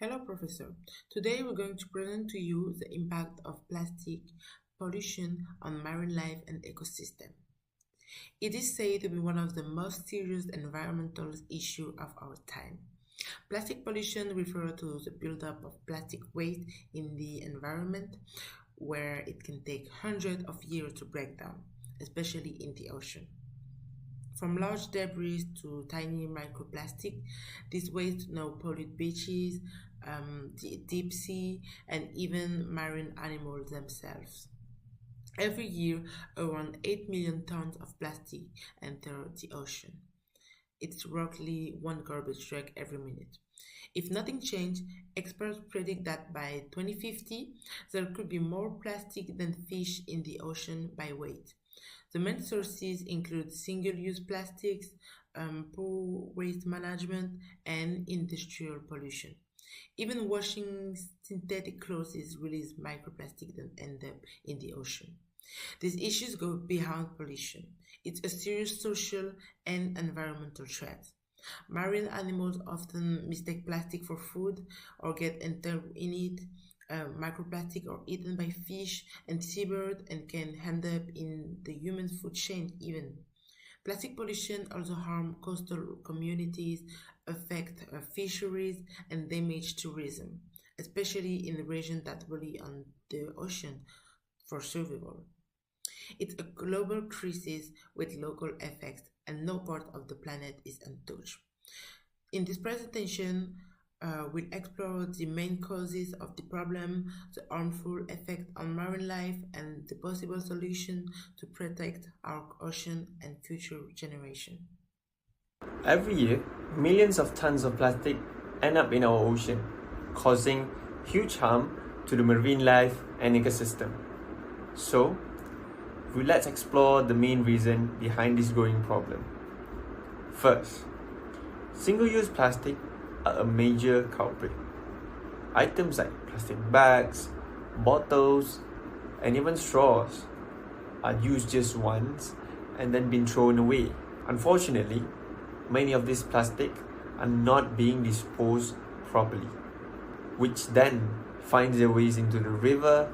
Hello, Professor. Today we're going to present to you the impact of plastic pollution on marine life and ecosystem. It is said to be one of the most serious environmental issues of our time. Plastic pollution refers to the buildup of plastic waste in the environment, where it can take hundreds of years to break down, especially in the ocean. From large debris to tiny microplastic, these waste now pollute beaches, the deep sea, and even marine animals themselves. Every year, around 8 million tons of plastic enter the ocean. It's roughly one garbage truck every minute. If nothing changes, experts predict that by 2050, there could be more plastic than fish in the ocean by weight. The main sources include single-use plastics, poor waste management, and industrial pollution. Even washing synthetic clothes release microplastic that end up in the ocean. These issues go beyond pollution. It's a serious social and environmental threat. Marine animals often mistake plastic for food or get entangled in it. Microplastic are eaten by fish and seabirds and can end up in the human food chain even. Plastic pollution also harms coastal communities, affect fisheries, and damage tourism, especially in the regions that rely on the ocean for survival. It's a global crisis with local effects, and no part of the planet is untouched. In this presentation, we'll explore the main causes of the problem, the harmful effect on marine life, and the possible solution to protect our ocean and future generations. Every year, millions of tons of plastic end up in our ocean, causing huge harm to the marine life and ecosystem. So, let's explore the main reason behind this growing problem. First, single-use plastic are a major culprit. Items like plastic bags, bottles, and even straws are used just once and then been thrown away. Unfortunately, many of these plastic are not being disposed properly, which then finds their ways into the river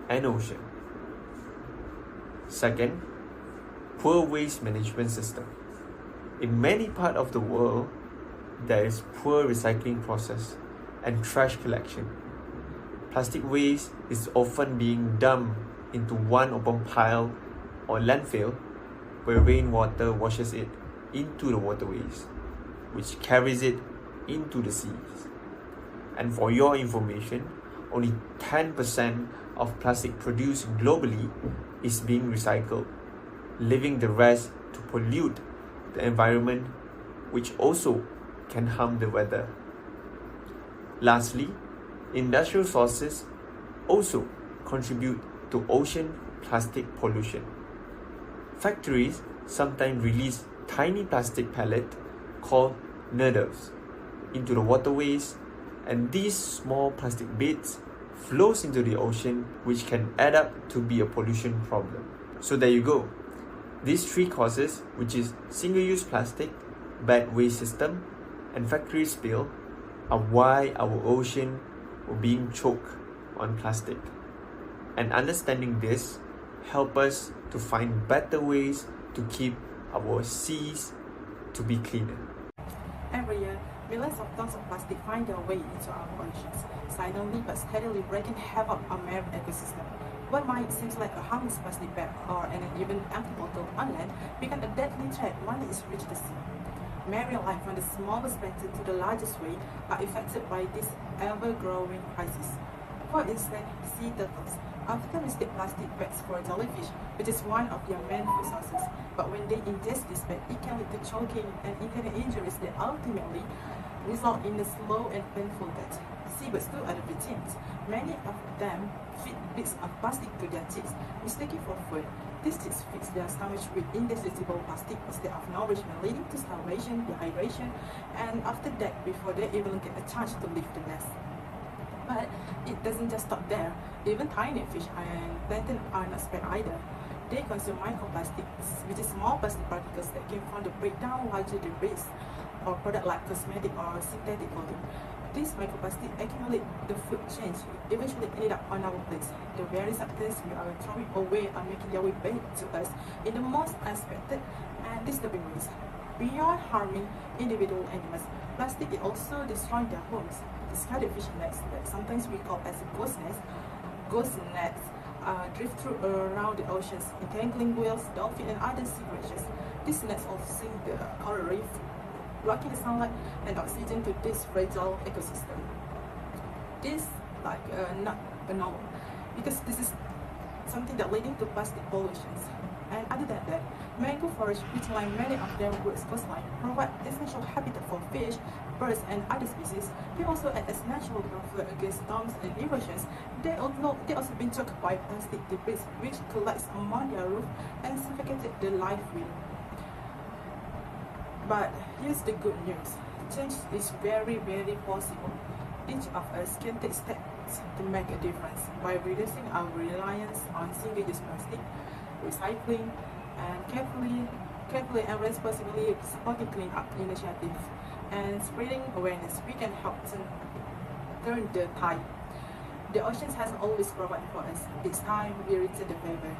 and ocean. Second, poor waste management system. In many parts of the world, there is poor recycling process and trash collection. Plastic waste is often being dumped into one open pile or landfill where rainwater washes it into the waterways, which carries it into the seas. And for your information, only 10% of plastic produced globally is being recycled, leaving the rest to pollute the environment, which also can harm the weather. Lastly, industrial sources also contribute to ocean plastic pollution. Factories sometimes release tiny plastic pellets called noodles into the waterways, and these small plastic bits flows into the ocean, which can add up to be a pollution problem. So there you go. These three causes, which is single-use plastic, bad waste system, and factory spill, are why our ocean are being choked on plastic. And understanding this help us to find better ways to keep our seas to be cleaner. Every year, millions of tons of plastic find their way into our oceans, silently but steadily wreaking havoc on marine ecosystem. What might seem like a harmless plastic bag or an even empty bottle on land become a deadly threat when it reaches the sea. Marine life, from the smallest plankton to the largest whale, are affected by this ever-growing crisis. For instance, sea turtles often mistake plastic bags for jellyfish, which is one of their main food sources. But when they ingest this bag, it can lead to choking and internal injuries that ultimately result in a slow and painful death. Seabirds too are the victims. Many of them feed bits of plastic to their chicks, mistaken for food. These chicks feed their stomachs with indigestible plastic instead of nourishment, leading to starvation, dehydration, and after that, before they even get a chance to leave the nest. But it doesn't just stop there. Even tiny fish and plankton are not spared either. They consume microplastics, which is small plastic particles that came from the breakdown larger debris or product like cosmetic or synthetic clothing. This microplastic accumulate the food chain, eventually ended up on our plates. The very substance we are throwing away are making their way back to us in the most unexpected and disturbing ways. Beyond harming individual animals, plastic is also destroying their homes. Discarded fish nets that sometimes we call as ghost nets drift through around the oceans, entangling whales, dolphins, and other sea creatures. These nets also sink the coral reef, blocking the sunlight and oxygen to this fragile ecosystem. This not normal, because this is something that leading to plastic pollution. And other than that, mangrove forests, which like many of their woods coastline, provide essential habitat for fish, birds, and other species. They also act as natural buffer against storms and erosions. They also been choked by plastic debris, which collects among their roof and suffocated the life within. But here's the good news. Change is very, very possible. Each of us can take steps to make a difference by reducing our reliance on single-use plastic, recycling, and carefully and responsibly supporting clean-up initiatives and spreading awareness. We can help turn the tide. The oceans has always provided for us. It's time we return the favor.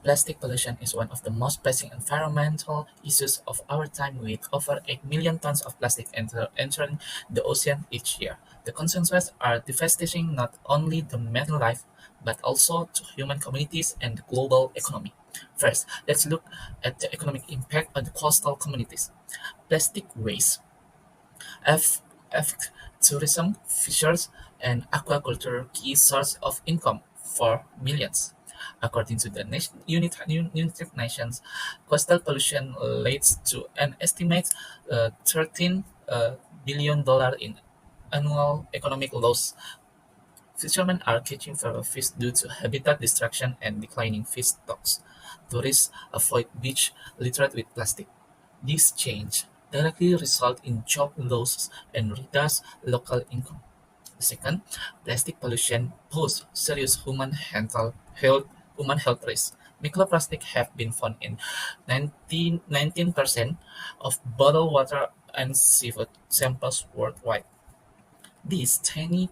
Plastic pollution is one of the most pressing environmental issues of our time, with over 8 million tons of plastic entering the ocean each year. The consequences are devastating not only to marine life, but also to human communities and the global economy. First, let's look at the economic impact on the coastal communities. Plastic waste affect tourism, fisheries, and aquaculture, key source of income for millions. According to the United Nations, coastal pollution leads to an estimated $13 billion in annual economic loss. Fishermen are catching fewer fish due to habitat destruction and declining fish stocks. Tourists avoid beach littered with plastic. This change directly results in job losses and reduces local income. Second, plastic pollution poses serious human health risks. Microplastics have been found in 19% of bottled water and seafood samples worldwide. These tiny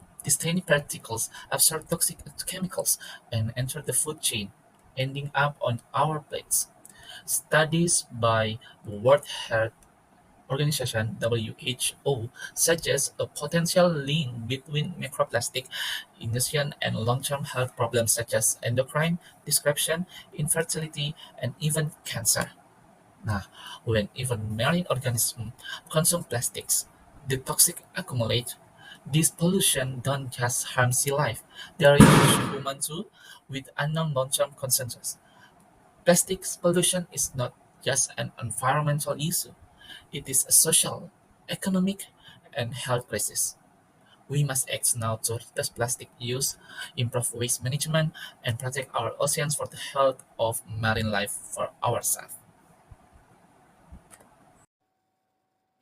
particles absorb toxic chemicals and enter the food chain, ending up on our plates. Studies by the World Health Organization (WHO) suggest a potential link between microplastic ingestion and long-term health problems such as endocrine disruption, infertility, and even cancer. Now, when even marine organisms consume plastics, the toxic accumulate. This pollution don't just harm sea life; they reach humans too, with unknown long-term consequences. Plastics pollution is not just an environmental issue; it is a social, economic, and health crisis. We must act now to reduce plastic use, improve waste management, and protect our oceans for the health of marine life for ourselves.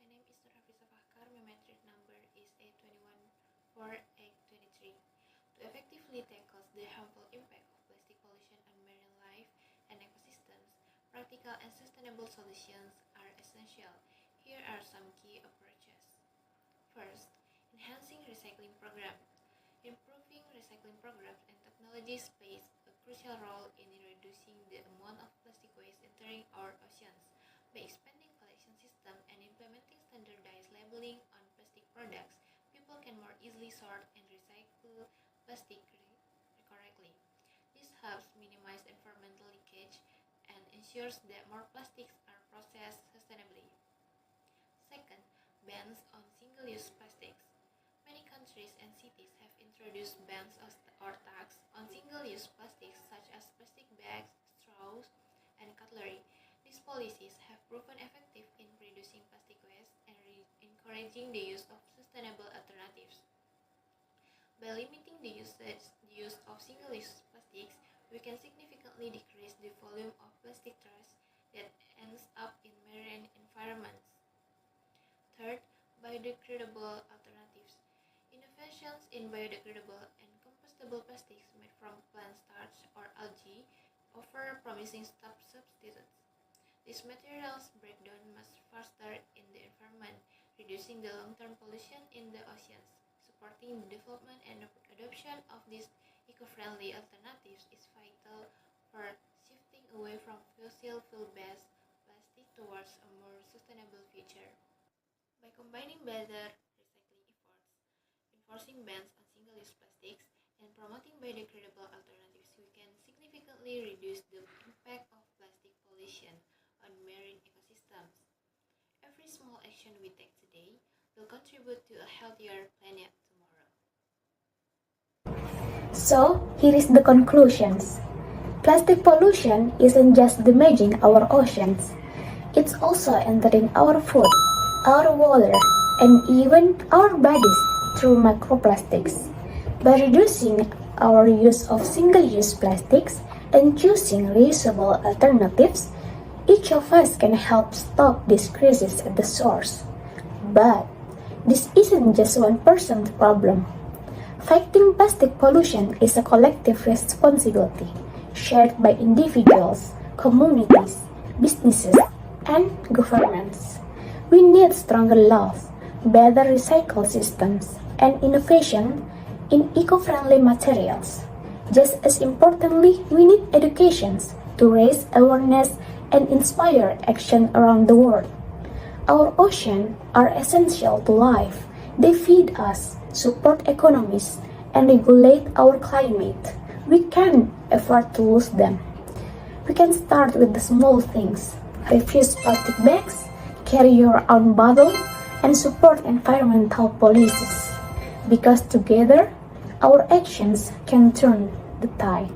My name is NURIN. My metric number is A214823. To effectively tackle the harmful impact of plastic pollution on marine life and ecosystems, practical and sustainable solutions are essential. Here are some key approaches. First, enhancing recycling programs. Improving recycling programs and technologies plays a crucial role in reducing the amount of plastic waste entering our oceans. By expanding collection system and implementing standardized labeling on plastic products, people can more easily sort and recycle plastic correctly. This helps minimize environmental leakage and ensures that more plastics are processed sustainably. Second, bans on single-use plastics. Many countries and cities have introduced bans or tax on single-use plastics such as plastic bags, straws, and cutlery. These policies have proven effective in reducing plastic waste and encouraging the use of sustainable alternatives. By limiting the use of single-use plastics, we can significantly decrease the volume of plastic trash that ends up in marine environments. Third, biodegradable alternatives. Innovations in biodegradable and compostable plastics made from plant starch or algae offer promising substitutes. These materials break down much faster in the environment, reducing the long-term pollution in the oceans. Supporting the development and adoption of these eco-friendly alternatives is vital for shifting away from fossil fuel-based plastic towards a more sustainable future. By combining better recycling efforts, enforcing bans on single-use plastics, and promoting biodegradable alternatives, we can significantly reduce the impact of plastic pollution on marine ecosystems. Every small action we take today will contribute to a healthier planet tomorrow. So, here is the conclusions. Plastic pollution isn't just damaging our oceans, it's also entering our food, our water, and even our bodies through microplastics. By reducing our use of single-use plastics and choosing reusable alternatives, each of us can help stop this crisis at the source. But this isn't just one person's problem. Fighting plastic pollution is a collective responsibility shared by individuals, communities, businesses, and governments. We need stronger laws, better recycle systems, and innovation in eco-friendly materials. Just as importantly, we need education to raise awareness and inspire action around the world. Our oceans are essential to life. They feed us, support economies, and regulate our climate. We can't afford to lose them. We can start with the small things. Refuse plastic bags, carry your own bottle, and support environmental policies. Because together, our actions can turn the tide.